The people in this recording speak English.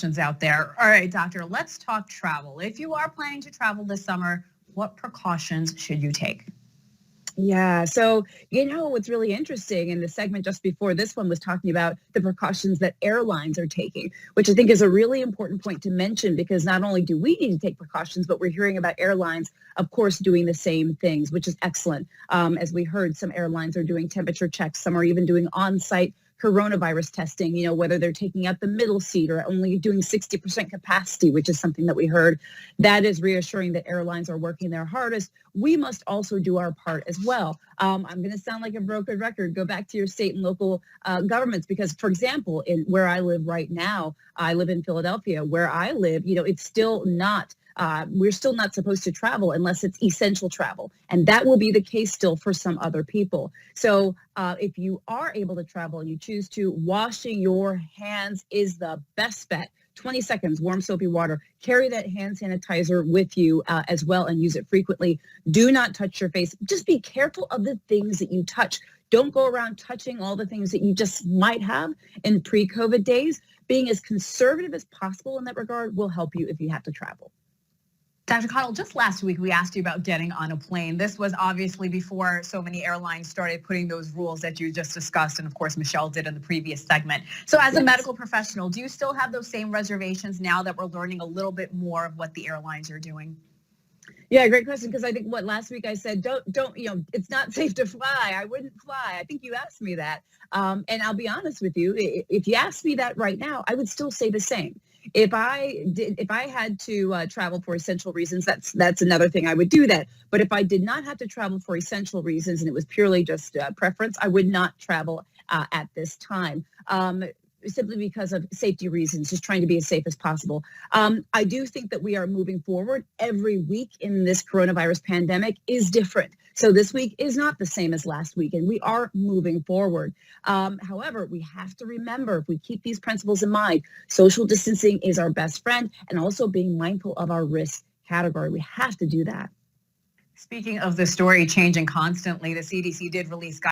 questions out there. All right, doctor, let's talk travel. If you are planning to travel this summer, what precautions should you take? Yeah. So, what's really interesting in the segment just before this one was talking about the precautions that airlines are taking, which I think is a really important point to mention, because not only do we need to take precautions, but we're hearing about airlines, of course, doing the same things, which is excellent. As we heard, some airlines are doing temperature checks. Some are even doing on-site coronavirus testing, whether they're taking out the middle seat or only doing 60% capacity, which is something that we heard. That is reassuring that airlines are working their hardest. We must also do our part as well. I'm going to sound like a broken record. Go back to your state and local governments, because, for example, in where I live right now, I live in Philadelphia. Where I live, it's still not we're still not supposed to travel unless it's essential travel. And that will be the case still for some other people. So if you are able to travel and you choose to, washing your hands is the best bet. 20 seconds, warm soapy water. Carry that hand sanitizer with you as well, and use it frequently. Do not touch your face. Just be careful of the things that you touch. Don't go around touching all the things that you just might have in pre-COVID days. Being as conservative as possible in that regard will help you if you have to travel. Dr. Caudle, just last week, we asked you about getting on a plane. This was obviously before so many airlines started putting those rules that you just discussed. And of course, Michelle did in the previous segment. So as a medical professional, do you still have those same reservations now that we're learning a little bit more of what the airlines are doing? Yeah, great question. Because I think last week I said, don't, it's not safe to fly. I wouldn't fly. I think you asked me that. And I'll be honest with you, if you asked me that right now, I would still say the same. If I had to travel for essential reasons, that's another thing. I would do that. But if I did not have to travel for essential reasons and it was purely just preference, I would not travel at this time. Simply because of safety reasons, just trying to be as safe as possible. I do think that we are moving forward. Every week in this coronavirus pandemic is different. So this week is not the same as last week, and we are moving forward. However, we have to remember, if we keep these principles in mind, social distancing is our best friend, and also being mindful of our risk category. We have to do that. Speaking of the story changing constantly, the CDC did release